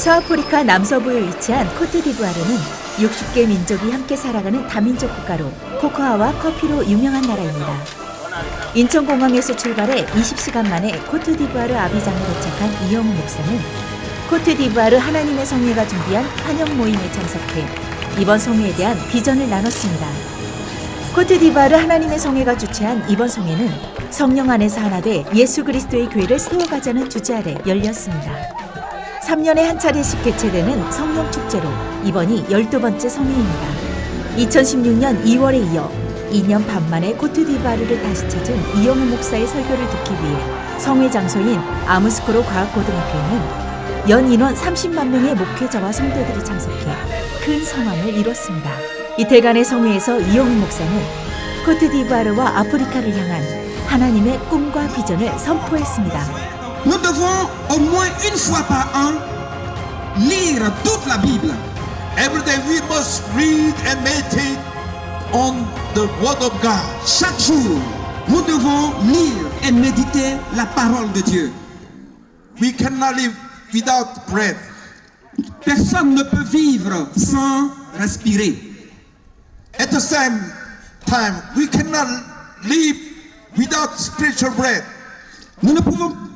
서아프리카 남서부에 위치한 코트디부아르는 60개 민족이 함께 살아가는 다민족 국가로 코코아와 커피로 유명한 나라입니다. 인천공항에서 출발해 20시간 만에 코트디부아르 아비장에 도착한 이영우 목사는 코트디부아르 하나님의 성회가 준비한 환영 모임에 참석해 이번 성회에 대한 비전을 나눴습니다. 코트디부아르 하나님의 성회가 주최한 이번 성회는 성령 안에서 하나 돼 예수 그리스도의 교회를 세워가자는 주제 아래 열렸습니다. 3년에 한 차례씩 개최되는 성령 축제로 이번이 12번째 성회입니다. 2016년 2월에 이어 2년 반 만에 코트디부아르를 다시 찾은 이영우 목사의 설교를 듣기 위해 성회 장소인 아무스코로 과학고등학교에는 연 인원 30만 명의 목회자와 성도들이 참석해 큰 성황을 이뤘습니다. 이틀간의 성회에서 이영우 목사는 코트디부아르와 아프리카를 향한 하나님의 꿈과 비전을 선포했습니다. Nous devons au moins une fois par an lire toute la Bible. Every day we must read and meditate on the Word of God. Chaque jour, nous devons lire et méditer la parole de Dieu. We cannot live without breath. Personne ne peut vivre sans respirer. At the same time, we cannot live without spiritual breath.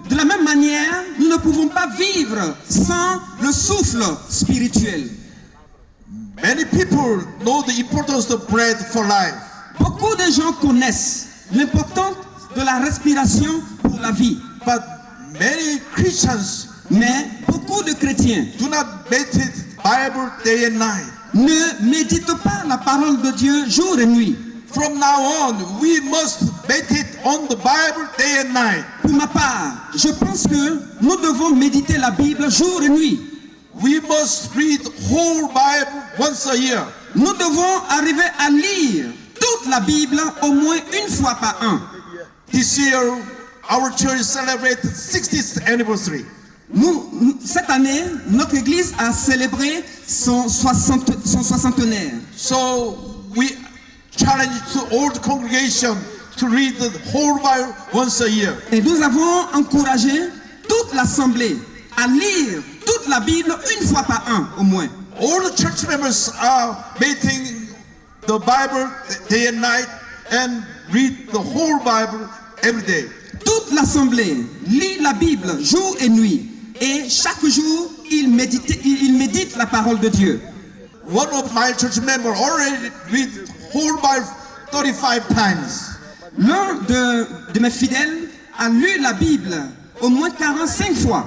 De la même manière, nous ne pouvons pas vivre sans le souffle spirituel. Many people know the importance of breath for life. Beaucoup de gens connaissent l'importance de la respiration pour la vie. But many Christians Mais beaucoup de chrétiens do not meditate Bible day and night. ne méditent pas la parole de Dieu jour et nuit. From now on, we must meditate on the Bible day and night. Pour ma part, je pense que nous devons méditer la Bible jour et nuit. We must read whole Bible once a year. Nous devons arriver à lire toute la Bible au moins une fois par an. This year, our church celebrates 60th anniversary. Cette année, notre église a célébré son soixantenaire. So we challenge to all the congregation to read the whole Bible once a year. Et nous avons encouragé toute l'assemblée à lire toute la Bible une fois par an au moins. All the church members are meditating the Bible day and night and read the whole Bible every day. Toute l'assemblée lit la Bible jour et nuit. Et chaque jour, il médite la parole de Dieu. One of my church members already read whole Bible 35 times. L'un de mes fidèles a lu la Bible au moins 45 fois.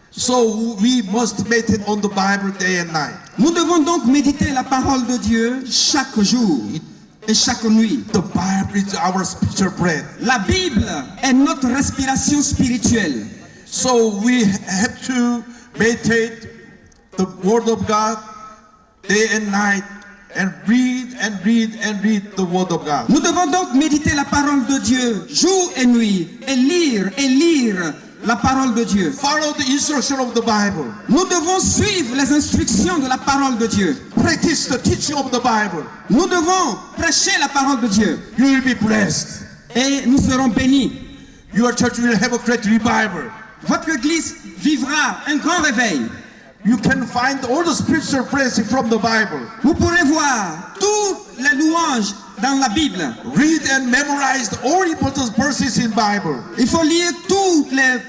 So we must meditate on the Bible day and night. Nous devons donc méditer la parole de Dieu chaque jour et chaque nuit. The Bible is our spiritual breath. La Bible est notre respiration spirituelle. So we have to meditate the Word of God day and night and read and read and read the Word of God. Nous devons donc méditer la parole de Dieu jour et nuit et lire la parole de Dieu. Follow the instruction of the Bible. Nous devons suivre les instructions de la parole de Dieu. Practice the teaching of the Bible. Nous devons prêcher la parole de Dieu. You will be blessed. Et nous serons bénis. Your church will have a great revival. Votre église vivra un grand réveil. You can find all the spiritual blessings from the Bible. Vous pourrez voir toutes les louanges dans la Bible. Read and memorize all important verses in Bible. Il faut lire tous les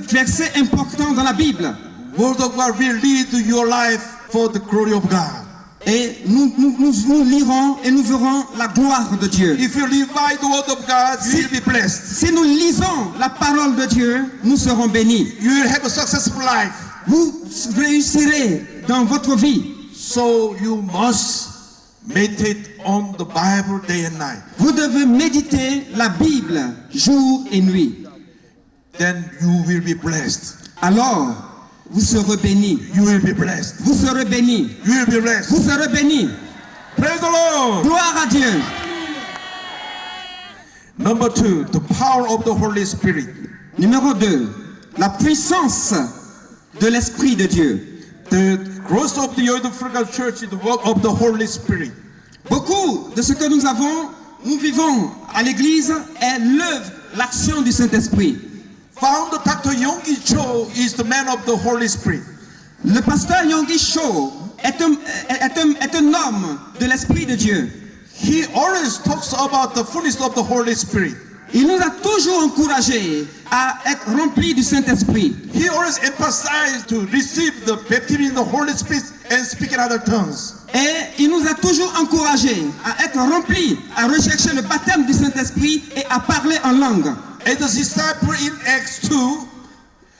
versets importants dans la Bible. Word of God will lead your life for the glory of God. Et nous lirons et nous verrons la gloire de Dieu. If you live by the word of God, you will be blessed. Si nous lisons la parole de Dieu, nous serons bénis. You will have a successful life. Vous réussirez dans votre vie. So you must meditate on the Bible day and night. Vous devez méditer la Bible jour et nuit. Then you will be blessed. Alors, vous serez bénis. You will be blessed. Vous serez bénis. You will be blessed. Vous serez bénis. Praise the Lord. Gloire à Dieu. Number 2, the power of the Holy Spirit. Numéro 2, la puissance de l'Esprit de Dieu. The growth of the Youth African Church is the work of the Holy Spirit. Beaucoup de ce que nous vivons à l'Église est l'œuvre, l'action du Saint-Esprit. Founder Dr. Yonggi Cho is the man of the Holy Spirit. Le pasteur Yonggi Cho est un homme de l'Esprit de Dieu. He always talks about the fullness of the Holy Spirit. Il nous a toujours encouragés à être remplis du Saint-Esprit. He always emphasized to receive the baptism in the Holy Spirit and speak in other tongues. Et il nous a toujours encouragés à être remplis, à rechercher le baptême du Saint-Esprit et à parler en langue. As a disciple in Acts 2,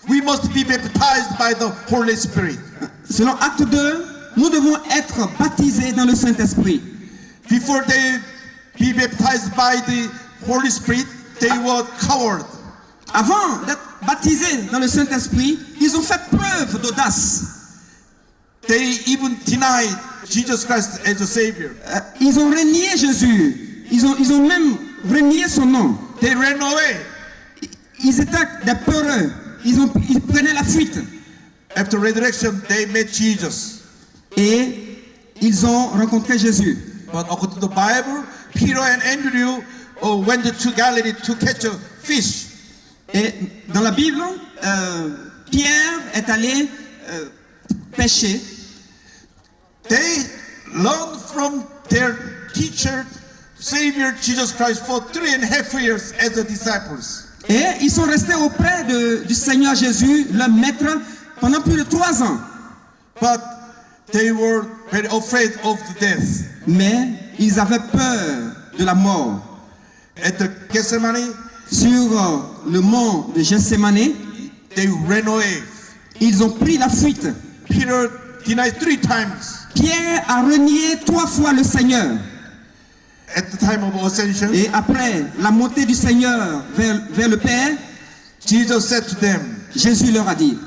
we must be baptized by the Holy Spirit. Selon Acte 2, nous devons être baptisés dans le Saint-Esprit. Before they be baptized by the Holy Spirit, they were covered. Avant d'être baptisés dans le Saint-Esprit, ils ont fait preuve d'audace. They even denied Jesus Christ as a Savior. Ils ont renié Jésus. Ils ont même renié son nom. They ran away. Ils étaient des peureux. Ils prenaient la fuite. After resurrection, they met Jesus. Et ils ont rencontré Jésus. But according to the Bible, Peter and Andrew went to Galilee to catch a fish. Et dans la Bible, Pierre est allé pêcher. They learned from their teacher, Savior Jesus Christ, for 3.5 years as the disciples. Et ils sont restés auprès du Seigneur Jésus, leur maître, pendant plus de 3 ans. But they were very afraid of the death. Mais ils avaient peur de la mort. At the Gethsemane, Sur le mont de Gethsemane, they ran away. ils ont pris la fuite. Peter denied 3 times. Pierre a renié 3 fois le Seigneur. At the time of ascension, Et après la montée du Seigneur vers le Père, Jesus said to them, Jésus leur a dit,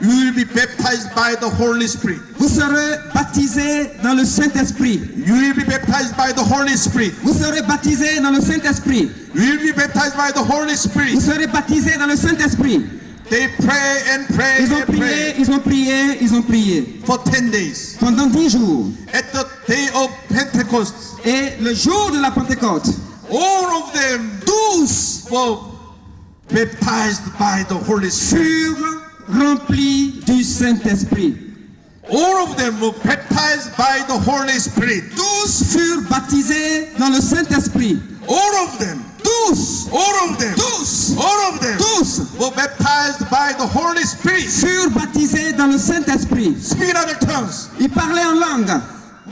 "You will be baptized by the Holy Spirit. vous serez baptisés dans le Saint-Esprit. You will be baptized by the Holy Spirit. Vous serez baptisés dans le Saint-Esprit. You will be baptized by the Holy Vous Spirit." serez baptisés dans le Saint-Esprit. They pray and pray Ils ont and prié, pray ils ont prié, ils ont prié. for 10 days. Pendant 10 jours. At the day of Pentecost, Et le jour de la Pentecôte, all of them 12 were baptized by the Holy Spirit. furent remplis du Saint-Esprit. All of them were baptized by the Holy Spirit. 12 furent baptisés dans le Saint-Esprit. All of them. 12, All of them. 12, All of them 12 were baptized by the Holy Spirit. furent baptisés dans le Saint-Esprit. Speak in other tongues. Ils parlaient en langue.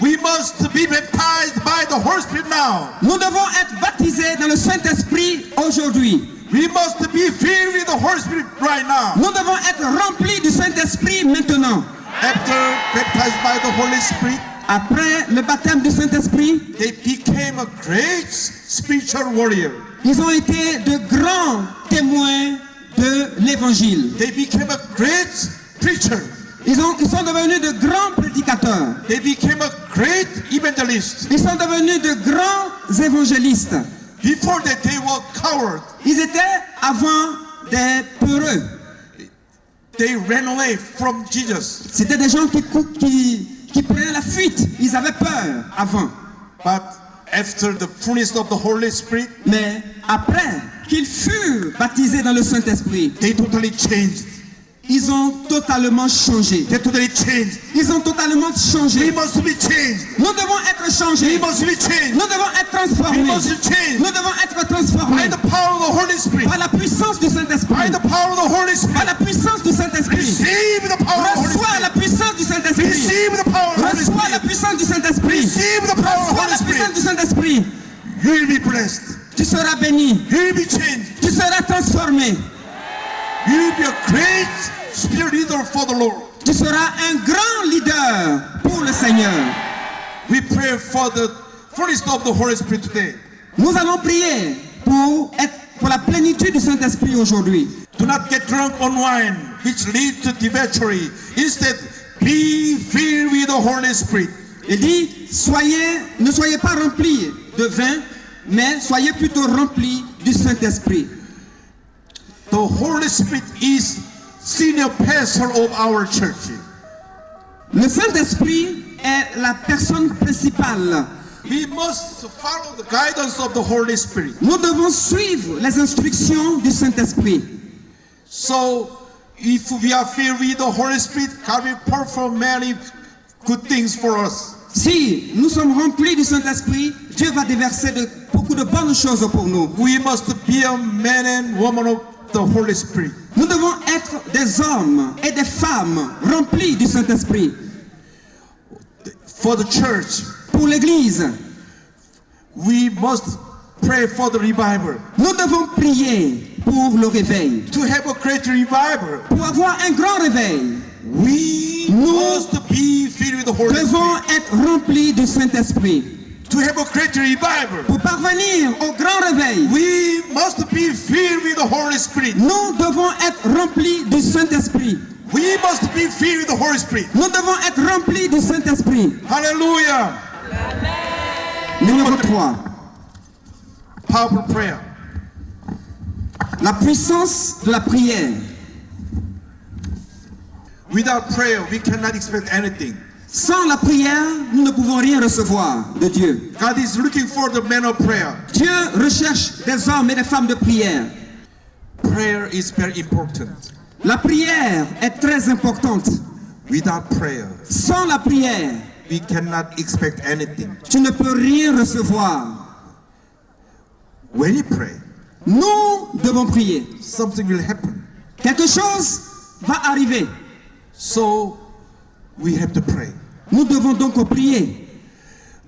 We must be baptized by the Holy Spirit now. Nous devons être baptisés dans le Saint-Esprit aujourd'hui. We must be filled with the Holy Spirit right now. Nous devons être remplis du Saint-Esprit maintenant. After baptized by the Holy Spirit, Après le baptême du Saint-Esprit, they became a great spiritual warrior. ils ont été de grands témoins de l'Évangile. They became a great preacher. Ils sont devenus de grands prédicateurs. They became a great evangelist. Ils sont devenus de grands évangélistes. Before that, they were cowards. Ils étaient avant des peureux. They ran away from Jesus. C'était des gens qui prenaient la fuite. Ils avaient peur avant. But after the fullness of the Holy Spirit, Mais après qu'ils furent baptisés dans le Saint-Esprit, they totally changed. ils ont totalement changé. They totally changed. Ils ont totalement We changé. must be changed. Nous devons être changés. We must be changed. Nous devons être We transformés. must be changed Nous devons être by transformés the power of the Holy Spirit. par la puissance du By Saint-Esprit. the power of the Holy Par Spirit. la puissance du Saint-Esprit. Receive the power of the Holy Reçois la Spirit. puissance du Saint-Esprit. Receive the power of the Holy Reçois la Spirit. puissance du Saint-Esprit. Receive the power of the Reçois Holy la puissance Spirit. du Saint-Esprit. You will be blessed. Tu seras béni. You will be changed. Tu seras transformé. You will be a great spirit leader for the Lord. Tu seras un grand leader pour le Seigneur. We pray for the fullness of the Holy Spirit today. Nous allons prier pour la plénitude du Saint-Esprit aujourd'hui. Do not get drunk on wine, which leads to debauchery. Instead, be filled with the Holy Spirit. Il dit, ne soyez pas remplis de vin, mais soyez plutôt remplis du Saint-Esprit. The Holy Spirit is senior pastor of our church. Le Saint-Esprit est la personne principale. We must follow the guidance of the Holy Spirit. Nous devons suivre les instructions du Saint-Esprit. So if we are filled with the Holy Spirit, God will perform many good things for us. Si nous sommes remplis du Saint-Esprit, Dieu va déverser beaucoup de bonnes choses pour nous. We must be a man and woman of the Holy Spirit. Nous devons être des hommes et des femmes remplis du Saint-Esprit. For the church, Pour l'Église, we must pray for the revival. nous devons prier pour le réveil. To have a great revival, Pour avoir un grand réveil, we Nous must be filled with the Holy devons Spirit. être remplis du Saint-Esprit. To have a great revival, Pour parvenir au grand réveil, we must be filled with the Holy Spirit. nous devons être remplis du Saint-Esprit. We must be filled with the Holy Spirit. Nous devons être remplis du Saint-Esprit. Hallelujah. Numéro 3. Powerful prayer. La puissance de la prière. Without prayer, we cannot expect anything. Sans la prière, nous ne pouvons rien recevoir de Dieu. God is looking for the men of prayer. Dieu recherche des hommes et des femmes de prière. Prayer is very important. La prière est très importante. Without prayer, Sans la prière, we cannot expect anything. tu ne peux rien recevoir. When you pray, Nous devons prier. something will happen. Quelque chose va arriver. So we have to pray. Nous devons donc prier.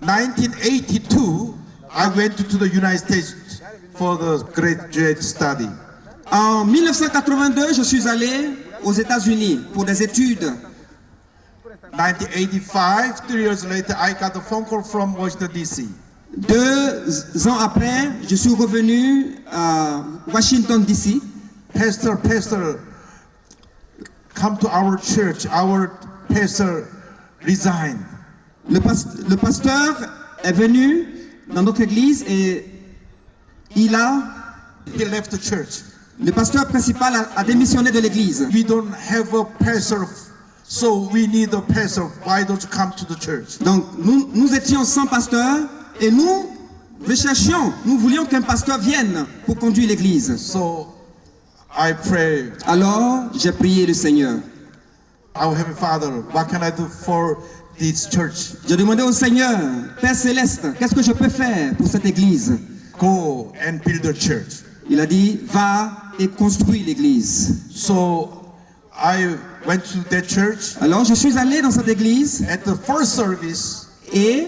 1982, I went to the United States for the graduate study. En 1982, je suis allé aux États-Unis pour des études. 1985, 3 years later, I got a phone call from Washington, D.C. 2 ans après, je suis revenu à Washington, D.C. Pastor, come to our church. Our pastor resigned. Le pasteur est venu dans notre église et He left the church. le pasteur principal a démissionné de l'église. We don't have a pastor, so we need a pastor. Why don't you come to the church? Donc nous étions sans pasteur et nous recherchions, nous voulions qu'un pasteur vienne pour conduire l'église. So I prayed, Alors j'ai prié le Seigneur. our Heavenly Father, what can I do for this church? J'ai demandé au Seigneur, Père Céleste, qu'est-ce que je peux faire pour cette église? Go and build a church. Il a dit, va et construis l'église. So I went to that church. Alors je suis allé dans cette église At the first service, et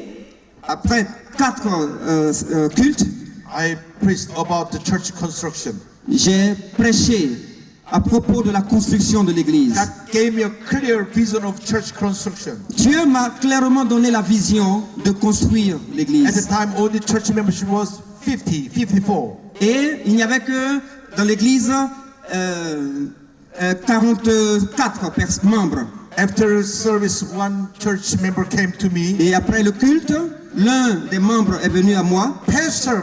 après 4 cultes, I preached about the church construction. j'ai prêché à propos de la construction de l'église. God gave me a clear vision of church construction. Dieu m'a clairement donné la vision de construire At the l'église. time, only church membership was 54. Et il n'y avait que dans l'église 44 membres. After service, one church member came to me. Et après le culte, l'un des membres est venu à moi. Pastor,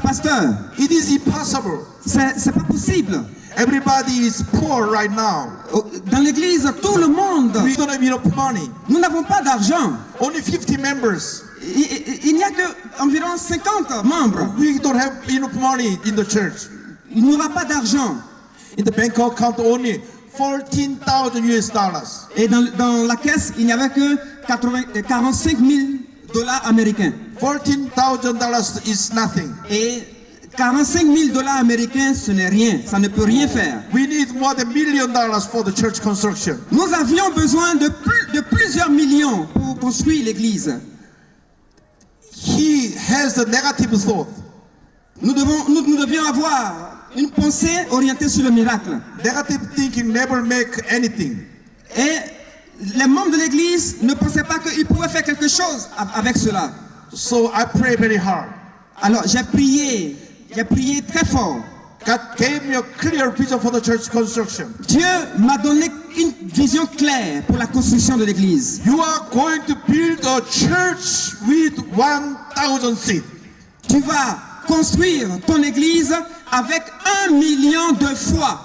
Pasteur, it is impossible. c'est pas possible. Everybody is poor right now. Dans l'église, tout le monde, We don't have enough money. nous n'avons pas d'argent. Only 50 members. Il n'y a que environ 50 membres. We don't have enough money in the church. Il n'y aura pas d'argent. In the bank account, only 14,000 US dollars. Et dans la caisse, il n'y avait que 45 000 dollars américains. $14,000 is nothing. Et 45 000 dollars américains, ce n'est rien. Ça ne peut rien faire. We need more than $1 million for the church construction. Nous avions besoin de plusieurs millions pour construire l'église. He has a negative thought. Nous devions avoir une pensée orientée sur le miracle. Negative thinking never make anything. Et les membres de l'église ne pensaient pas qu'ils pouvaient faire quelque chose avec cela. So I pray very hard. Alors j'ai prié très fort. God gave me a clear vision for the church construction. Dieu m'a donné une vision claire pour la construction de l'église. You are going to build a church with 1,000 seats. Tu vas construire ton église avec 1 million de foi.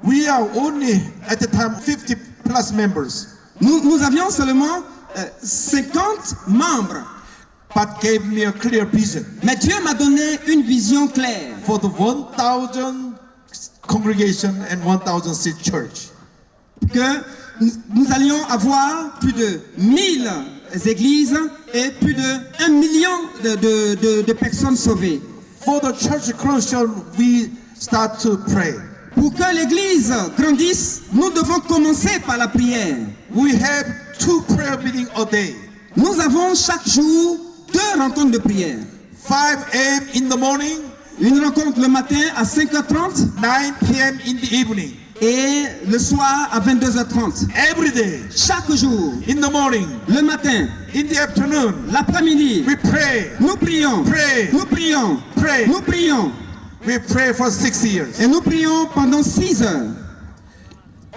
We are only at the time 50 plus members. Nous avions seulement 50 membres. But gave me a clear vision. Mais Dieu m'a donné une vision claire. For the 1,000 congregation and 1,000 seat church. Que nous allions avoir plus de 1000 églises et plus de 1 million de personnes sauvées. For the church creation, we start to pray. Pour que l'église grandisse, nous devons commencer par la prière. We have 2 prayer meetings a day. Nous avons chaque jour 2 rencontres de prière. 5 a.m. in the morning, Une rencontre le matin à 5h30 9 p.m. in the evening. et le soir à 22h30. Every day, Chaque jour, in the morning, le matin, in the afternoon, l'après-midi, we pray. nous prions, Pray. nous prions, Pray. nous prions We pray for 6 years. et nous prions pendant 6 heures.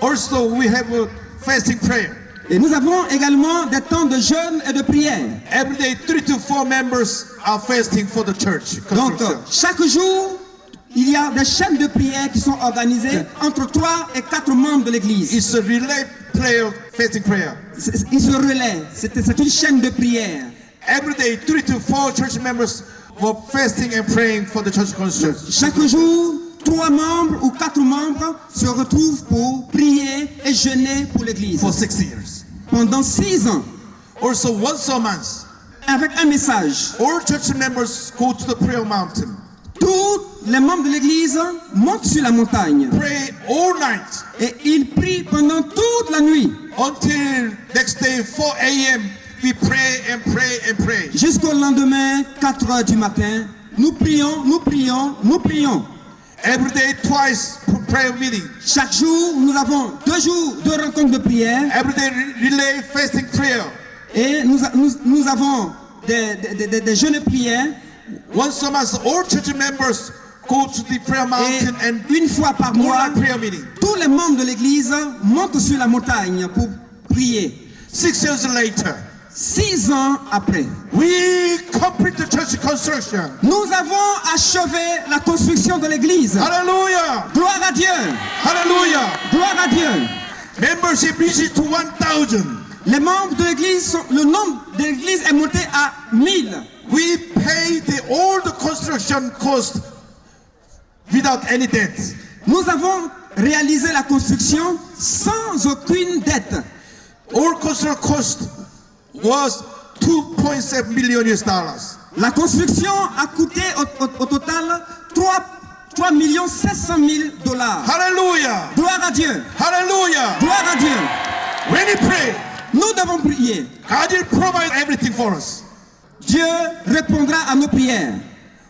Also, we have a fasting prayer. Et nous avons également des temps de jeûne et de prière. Every day, 3 to 4 members are fasting for the church. Donc, construction. chaque jour, il y a des chaînes de prière qui sont organisées entre 3 et 4 membres de l'église. It's a relay prayer, fasting prayer. Ils se relaient. C'est une chaîne de prière. Every day, 3 to 4 church members were fasting and praying for the church construction. Chaque jour, 3 membres ou 4 membres se retrouvent pour prier et jeûner pour l'église. For 6 years. Pendant 6 ans, Also, once a month, avec un message. all church members go to the prayer mountain. Tous les membres de l'église montent sur la montagne Pray all night et ils prient pendant toute la nuit. until next day, 4 a.m. We pray and pray and pray. Jusqu'au lendemain, 4 heures du matin, nous prions, nous prions, nous prions. Every day, twice prayer meeting. Chaque jour, nous avons 2 jours de rencontres de prière Every day, relay fasting prayer. et nous avons des jeûnes de prière. Once a month, all church members go to the prayer Et mountain and une fois par hold mois, a prayer meeting. tous les membres de l'église montent sur la montagne pour prier. 6 years later, 6 ans après, we complete the church construction. nous avons achevé la construction de l'église. Hallelujah! Gloire à Dieu! Hallelujah! Gloire à Dieu! Membership reached to 1,000. Les membres de l'église, le nombre de l'église est monté à 1000. We paid all the construction cost without any debt. Nous avons réalisé la construction sans aucune dette. All construction cost was 2.7 million US dollars. La construction a coûté au total 3 700 000 dollars. Hallelujah! Gloire à Dieu! Hallelujah! Gloire à Dieu! When we pray, Nous devons prier. God will provide everything for us. Dieu répondra à nos prières.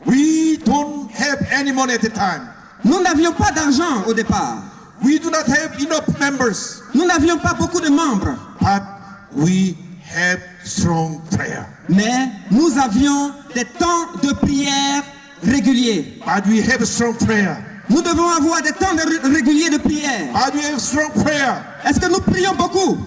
We don't have any money at the time. Nous n'avions pas d'argent au départ. We do not have enough members. Nous n'avions pas beaucoup de membres. But we have strong prayer. Mais nous avions des temps de prière réguliers. But we have strong prayer. Nous devons avoir des temps réguliers de prière. But we have strong prayer. Est-ce que nous prions beaucoup?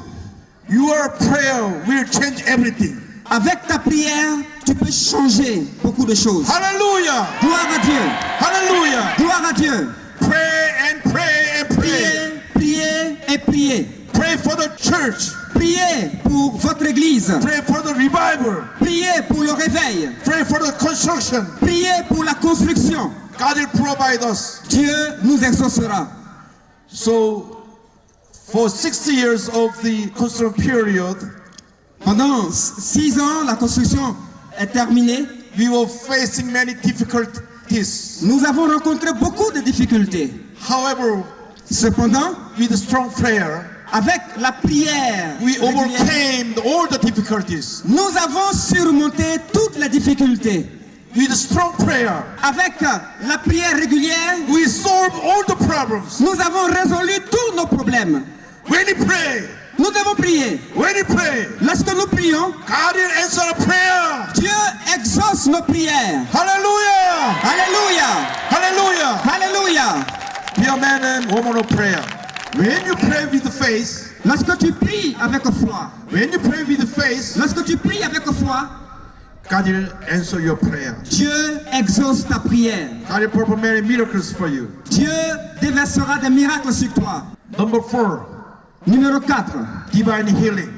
Your prayer will change everything. Avec ta prière, tu peux changer beaucoup de choses. Hallelujah! Gloire à Dieu. Hallelujah! Gloire à Dieu. Pray and pray and pray. Priez, priez et priez. Pray for the church. Priez pour votre église. Pray for the revival. Priez pour le réveil. Pray for the construction. Priez pour la construction. God will provide us. Dieu nous exaucera. So, for 60 years of the construction period, Pendant 6 ans, la construction est terminée. we were facing many difficulties. Nous avons rencontré beaucoup de difficultés. However, Cependant, with strong prayer, avec la prière, we régulière, overcame all the difficulties. nous avons surmonté toutes les difficultés. With strong prayer, Avec la prière régulière, we solved all the problems. nous avons résolu tous nos problèmes. When you pray, Nous devons prier. when you pray, Lorsque nous prions, God will answer a prayer. Dieu exauce nos prières. Hallelujah! Alléluia! Hallelujah! Alléluia! Dear man and woman of prayer, when you pray with faith, Lorsque tu pries avec foi, when you pray with faith, lorsque tu pries avec foi, God will answer your prayer. Dieu exauce ta prière. God will perform many miracles for you. Dieu déversera des miracles sur toi. Number 4, Numéro 4, divine healing.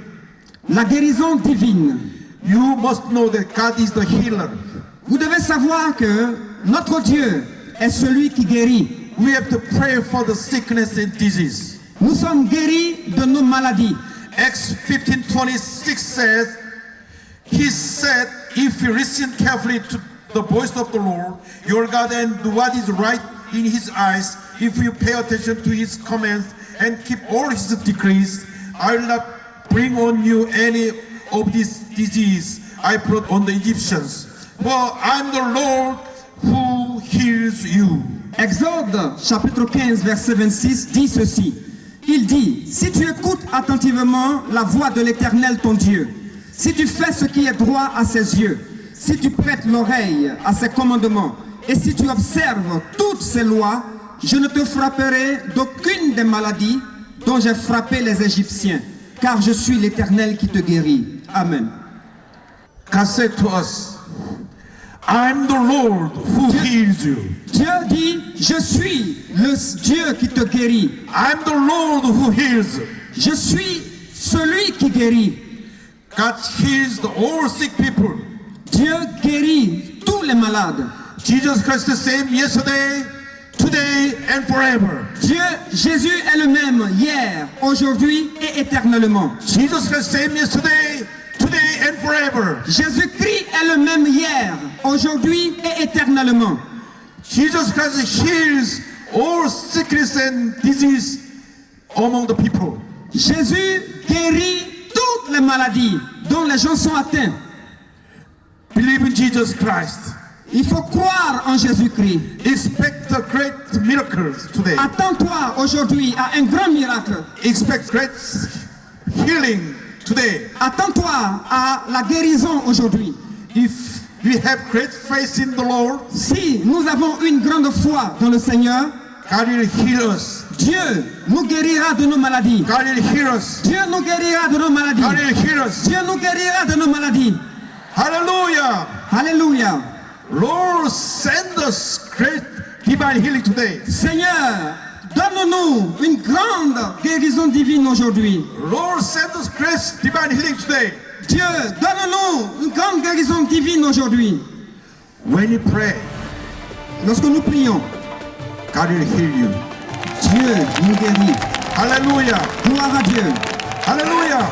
la guérison divine. You must know that God is the healer. Vous devez savoir que notre Dieu est celui qui guérit. we have to pray for the sickness and disease. Nous sommes guéris de nos maladies. Acts 15:26 says, He said, if you listen carefully to the voice of the Lord, your God, and do what is right in His eyes, if you pay attention to His commands and keep all His decrees, I will not bring on you any of this disease I brought on the Egyptians. For I'm the Lord who heals you. Exode chapitre 15 verset 26 dit ceci. Il dit, si tu écoutes attentivement la voix de l'Éternel ton Dieu, si tu fais ce qui est droit à ses yeux, si tu prêtes l'oreille à ses commandements, et si tu observes toutes ses lois, je ne te frapperai d'aucune des maladies dont j'ai frappé les Égyptiens, car je suis l'Éternel qui te guérit. Amen. God said to us, I'm the Lord who heals you. Dieu dit, je suis le Dieu qui te guérit. I'm the Lord who heals you. Je suis celui qui guérit. God heals all sick people. Dieu guérit tous les malades. Jesus Christ the same yesterday, today, and forever. Jésus est le même hier, aujourd'hui et éternellement. Jesus Christ the same yesterday, today, and forever. Jésus-Christ est le même hier, aujourd'hui et éternellement. Jesus Christ heals all sickness and disease among the people. Jésus guérit toutes les maladies dont les gens sont atteints. Believe in Jesus Christ. Il faut croire en Jésus-Christ. Expect the great miracles today. Attends-toi aujourd'hui à un grand miracle. Expect great healing today. Attends-toi à la guérison aujourd'hui. If we have great faith in the Lord, Si nous avons une grande foi dans le Seigneur, God will heal us. Dieu nous guérira de nos maladies. God will heal us. Dieu nous guérira de nos maladies. God will heal us. Dieu nous guérira de nos maladies. Hallelujah. Alléluia. Lord, send us great divine healing today. Seigneur, donne-nous une grande guérison divine aujourd'hui. Lord, send us great divine healing today. Dieu, donne-nous une grande guérison divine aujourd'hui. When you pray, Lorsque nous prions, God will heal you. Dieu nous guérit. Hallelujah. Gloire à Dieu. Hallelujah.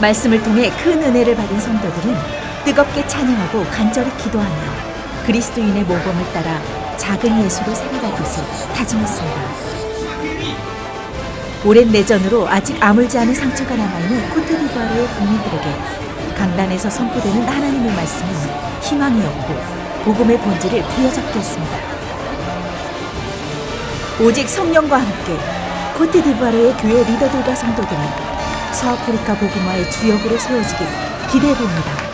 말씀을 통해 큰 은혜를 받은 성도들은 뜨겁게 찬양하고 간절히 기도하며 그리스도인의 모범을 따라 작은 예수로 살아갈 것을 다짐했습니다. 오랜 내전으로 아직 아물지 않은 상처가 남아있는 코트디부아르의 국민들에게 강단에서 선포되는 하나님의 말씀은 희망이었고 복음의 본질을 부여잡게 했습니다. 오직 성령과 함께 코트디부아르의 교회 리더들과 성도들은 서아프리카 복음화의 주역으로 세워지길 기대해 봅니다.